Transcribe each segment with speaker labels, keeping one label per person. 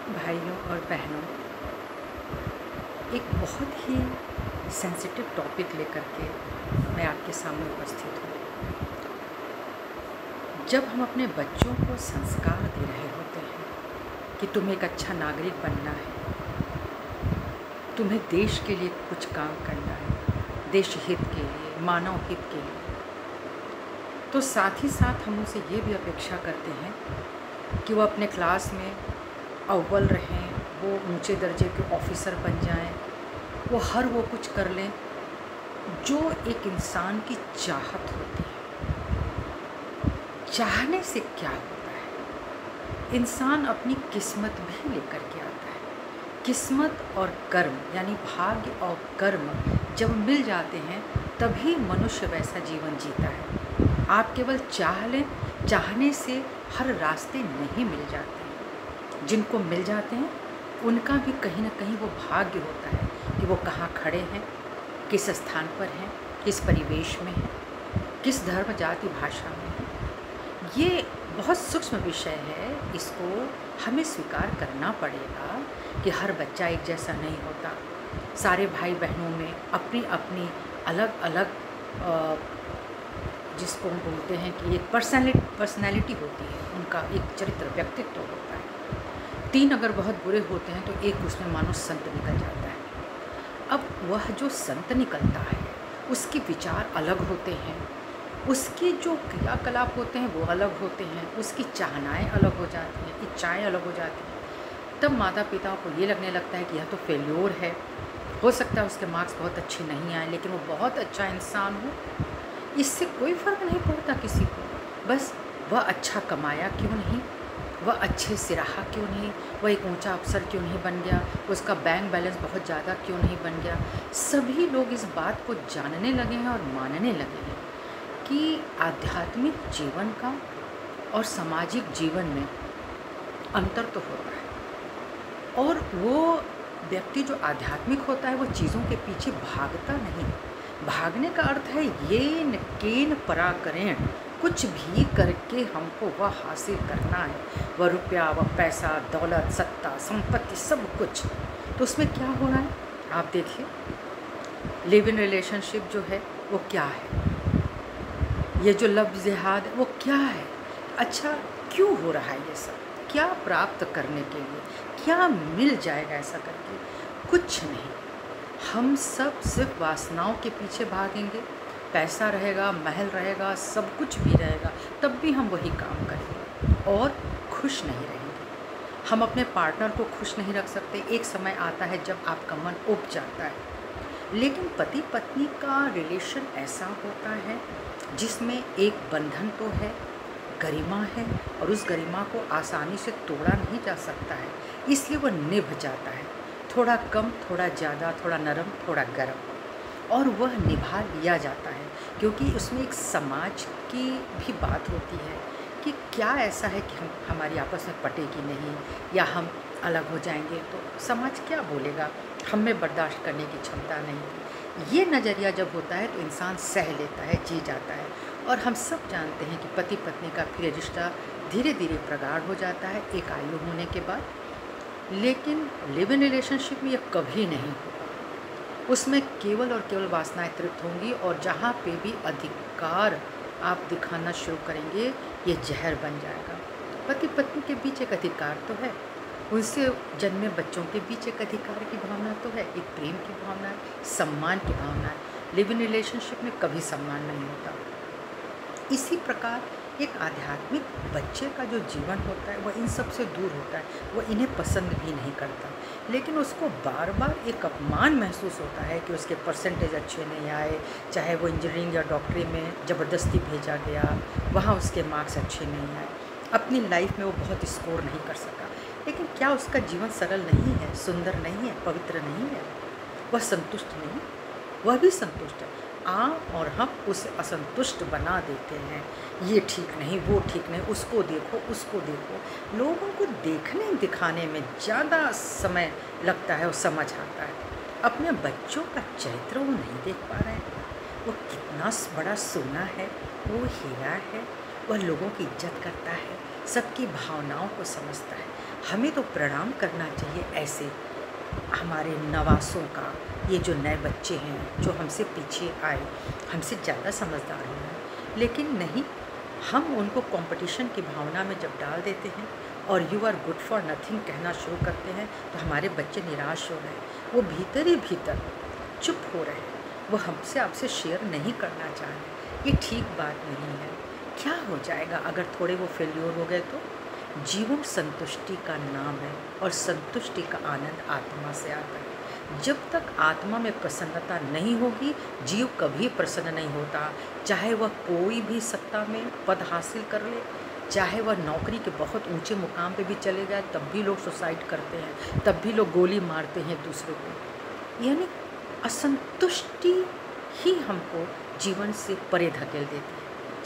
Speaker 1: भाइयों और बहनों, एक बहुत ही सेंसिटिव टॉपिक लेकर के मैं आपके सामने उपस्थित हूँ। जब हम अपने बच्चों को संस्कार दे रहे होते हैं कि तुम्हें एक अच्छा नागरिक बनना है, तुम्हें देश के लिए कुछ काम करना है, देश हित के लिए, मानव हित के लिए, तो साथ ही साथ हम उनसे ये भी अपेक्षा करते हैं कि वो अपने क्लास में अव्वल रहें, वो ऊंचे दर्जे के ऑफिसर बन जाएं, वो वो कुछ कर लें जो एक इंसान की चाहत होती है। चाहने से क्या होता है? इंसान अपनी किस्मत भी लेकर के आता है। किस्मत और कर्म यानी भाग्य और कर्म जब मिल जाते हैं तभी मनुष्य वैसा जीवन जीता है। आप केवल चाह लें, चाहने से हर रास्ते नहीं मिल जाते हैं। जिनको मिल जाते हैं उनका भी कहीं ना कहीं वो भाग्य होता है कि वो कहाँ खड़े हैं, किस स्थान पर हैं, किस परिवेश में हैं, किस धर्म जाति भाषा में हैं। ये बहुत सूक्ष्म विषय है, इसको हमें स्वीकार करना पड़ेगा कि हर बच्चा एक जैसा नहीं होता। सारे भाई बहनों में अपनी अपनी अलग अलग जिसको हम बोलते हैं कि एक पर्सनैलिटी होती है, उनका एक चरित्र व्यक्तित्व होता है। 3 अगर बहुत बुरे होते हैं तो एक उसमें मानो संत निकल जाता है। अब वह जो संत निकलता है उसके विचार अलग होते हैं, उसके जो क्रियाकलाप होते हैं वो अलग होते हैं, उसकी चाहनाएं अलग हो जाती हैं, इच्छाएं अलग हो जाती हैं। तब माता पिता को ये लगने लगता है कि यह तो फेल्योर है। हो सकता है उसके मार्क्स बहुत अच्छे नहीं आए लेकिन वो बहुत अच्छा इंसान हो, इससे कोई फ़र्क नहीं पड़ता किसी को। बस वह अच्छा कमाया क्यों नहीं, वह अच्छे से रहा क्यों नहीं, वह एक ऊंचा अफसर क्यों नहीं बन गया, उसका बैंक बैलेंस बहुत ज़्यादा क्यों नहीं बन गया। सभी लोग इस बात को जानने लगे हैं और मानने लगे हैं कि आध्यात्मिक जीवन का और सामाजिक जीवन में अंतर तो होता है। और वो व्यक्ति जो आध्यात्मिक होता है वो चीज़ों के पीछे भागता नहीं। भागने का अर्थ है येन केन पराकरेण, कुछ भी करके हमको वह हासिल करना है, वह रुपया, वह पैसा, दौलत, सत्ता, संपत्ति, सब कुछ। तो उसमें क्या हो रहा है आप देखिए, लिव इन रिलेशनशिप जो है वो क्या है, ये जो लव जिहाद है वो क्या है। अच्छा, क्यों हो रहा है ये सब? क्या प्राप्त करने के लिए, क्या मिल जाएगा ऐसा करके? कुछ नहीं। हम सब सिर्फ वासनाओं के पीछे भागेंगे। पैसा रहेगा, महल रहेगा, सब कुछ भी रहेगा, तब भी हम वही काम करेंगे और खुश नहीं रहेंगे। हम अपने पार्टनर को खुश नहीं रख सकते। एक समय आता है जब आपका मन उब जाता है। लेकिन पति पत्नी का रिलेशन ऐसा होता है जिसमें एक बंधन तो है, गरिमा है, और उस गरिमा को आसानी से तोड़ा नहीं जा सकता है, इसलिए वह निभ जाता है। थोड़ा कम, थोड़ा ज़्यादा, थोड़ा नरम, थोड़ा गर्म, और वह निभा लिया जाता है क्योंकि उसमें एक समाज की भी बात होती है कि क्या ऐसा है कि हमारी आपस में पटेगी नहीं, या हम अलग हो जाएंगे तो समाज क्या बोलेगा, हम में बर्दाश्त करने की क्षमता नहीं। ये नज़रिया जब होता है तो इंसान सह लेता है, जी जाता है। और हम सब जानते हैं कि पति पत्नी का फिर रिश्ता धीरे धीरे प्रगाढ़ हो जाता है एक आयु होने के बाद। लेकिन लिव इन रिलेशनशिप में यह कभी नहीं होगा। उसमें केवल और केवल वासनाएं तृप्त होंगी, और जहाँ पे भी अधिकार आप दिखाना शुरू करेंगे ये जहर बन जाएगा। पति पत्नी के बीच एक अधिकार तो है, उनसे जन्मे बच्चों के बीच एक अधिकार की भावना तो है, एक प्रेम की भावना है, सम्मान की भावना है। लिव इन रिलेशनशिप में कभी सम्मान नहीं होता। इसी प्रकार एक आध्यात्मिक बच्चे का जो जीवन होता है वह इन सब से दूर होता है, वह इन्हें पसंद भी नहीं करता। लेकिन उसको बार बार एक अपमान महसूस होता है कि उसके परसेंटेज अच्छे नहीं आए, चाहे वो इंजीनियरिंग या डॉक्टरी में ज़बरदस्ती भेजा गया, वहाँ उसके मार्क्स अच्छे नहीं आए, अपनी लाइफ में वो बहुत स्कोर नहीं कर सका। लेकिन क्या उसका जीवन सरल नहीं है, सुंदर नहीं है, पवित्र नहीं है? वह संतुष्ट नहीं, वह भी संतुष्ट है। आप और हम उसे असंतुष्ट बना देते हैं, ये ठीक नहीं, वो ठीक नहीं, उसको देखो, उसको देखो। लोगों को देखने दिखाने में ज़्यादा समय लगता है और समझ आता है। अपने बच्चों का चरित्र वो नहीं देख पा रहे हैं। वो कितना बड़ा सोना है, वो हीरा है, वह लोगों की इज्जत करता है, सबकी भावनाओं को समझता है। हमें तो प्रणाम करना चाहिए ऐसे हमारे नवासों का, ये जो नए बच्चे हैं जो हमसे पीछे आए, हमसे ज़्यादा समझदार हो हैं, लेकिन नहीं, हम उनको कंपटीशन की भावना में जब डाल देते हैं और you are good for nothing कहना शुरू करते हैं तो हमारे बच्चे निराश हो रहे हैं, वो भीतर ही भीतर चुप हो रहे हैं, वो हमसे आपसे शेयर नहीं करना चाह रहे। ये ठीक बात नहीं है। क्या हो जाएगा अगर थोड़े वो फेल्योर हो गए तो? जीवन संतुष्टि का नाम है और संतुष्टि का आनंद आत्मा से आता है। जब तक आत्मा में प्रसन्नता नहीं होगी, जीव कभी प्रसन्न नहीं होता। चाहे वह कोई भी सत्ता में पद हासिल कर ले, चाहे वह नौकरी के बहुत ऊंचे मुकाम पे भी चले जाए, तब भी लोग सुसाइड करते हैं, तब भी लोग गोली मारते हैं दूसरों को। यानी असंतुष्टि ही हमको जीवन से परे धकेल देती है।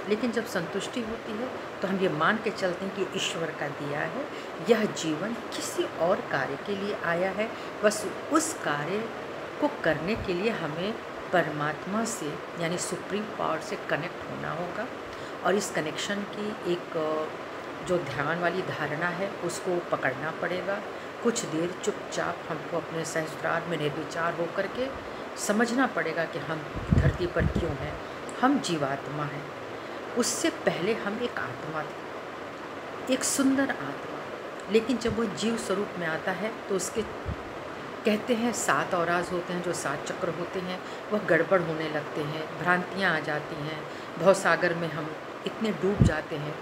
Speaker 1: लेकिन जब संतुष्टि होती है तो हम ये मान के चलते हैं कि ईश्वर का दिया है, यह जीवन किसी और कार्य के लिए आया है, बस उस कार्य को करने के लिए हमें परमात्मा से यानी सुप्रीम पावर से कनेक्ट होना होगा। और इस कनेक्शन की एक जो ध्यान वाली धारणा है उसको पकड़ना पड़ेगा। कुछ देर चुपचाप हमको अपने सहस्त्रार में निर्विचार होकर के समझना पड़ेगा कि हम धरती पर क्यों हैं। हम जीवात्मा हैं, उससे पहले हम एक आत्मा थे, एक सुंदर आत्मा। लेकिन जब वो जीव स्वरूप में आता है तो उसके कहते हैं 7 औराज होते हैं, जो 7 चक्र होते हैं, वह गड़बड़ होने लगते हैं, भ्रांतियाँ आ जाती हैं, भवसागर में हम इतने डूब जाते हैं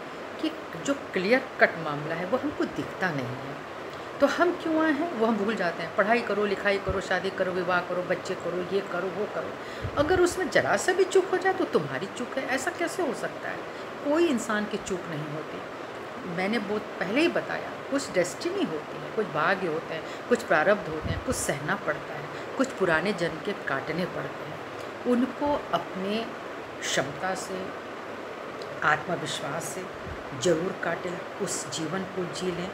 Speaker 1: कि जो क्लियर कट मामला है वो हमको दिखता नहीं है। तो हम क्यों आए हैं वो हम भूल जाते हैं। पढ़ाई करो, लिखाई करो, शादी करो, विवाह करो, बच्चे करो, ये करो, वो करो, अगर उसमें जरा सा भी चूक हो जाए तो तुम्हारी चूक है। ऐसा कैसे हो सकता है? कोई इंसान की चूक नहीं होती। मैंने बहुत पहले ही बताया, कुछ डेस्टिनी होती है, कुछ भाग्य होते हैं, कुछ प्रारब्ध होते हैं, कुछ सहना पड़ता है, कुछ पुराने जन्म के काटने पड़ते हैं। उनको अपने क्षमता से, आत्मविश्वास से ज़रूर काटें, उस जीवन को जी लें,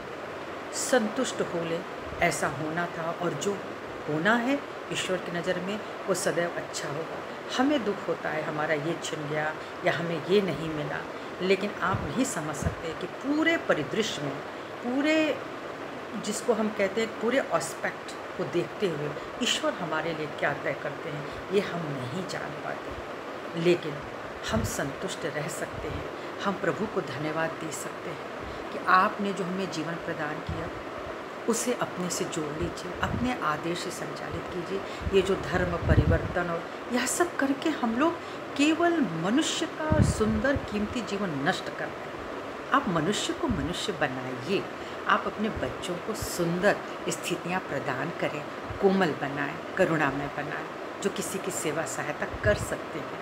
Speaker 1: संतुष्ट हो लें। ऐसा होना था और जो होना है ईश्वर की नज़र में वो सदैव अच्छा होगा। हमें दुख होता है हमारा ये छिन गया या हमें ये नहीं मिला, लेकिन आप नहीं समझ सकते कि पूरे परिदृश्य में, पूरे जिसको हम कहते हैं पूरे एस्पेक्ट को देखते हुए ईश्वर हमारे लिए क्या तय करते हैं, ये हम नहीं जान पाते। लेकिन हम संतुष्ट रह सकते हैं, हम प्रभु को धन्यवाद दे सकते हैं कि आपने जो हमें जीवन प्रदान किया उसे अपने से जोड़ लीजिए, अपने आदेश से संचालित कीजिए। ये जो धर्म परिवर्तन और यह सब करके हम लोग केवल मनुष्य का सुंदर कीमती जीवन नष्ट कर रहे हैं। आप मनुष्य को मनुष्य बनाइए, आप अपने बच्चों को सुंदर स्थितियाँ प्रदान करें, कोमल बनाएं, करुणामय बनाएं, जो किसी की सेवा सहायता कर सकते हैं।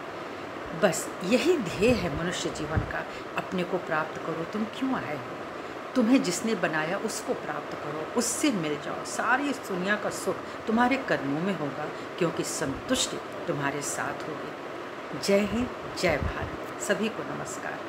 Speaker 1: बस यही ध्येय है मनुष्य जीवन का। अपने को प्राप्त करो, तुम क्यों आए हो? तुम्हें जिसने बनाया उसको प्राप्त करो, उससे मिल जाओ। सारी इस दुनिया का सुख तुम्हारे कर्मों में होगा, क्योंकि संतुष्टि तुम्हारे साथ होगी। जय हिंद, जय भारत। सभी को नमस्कार।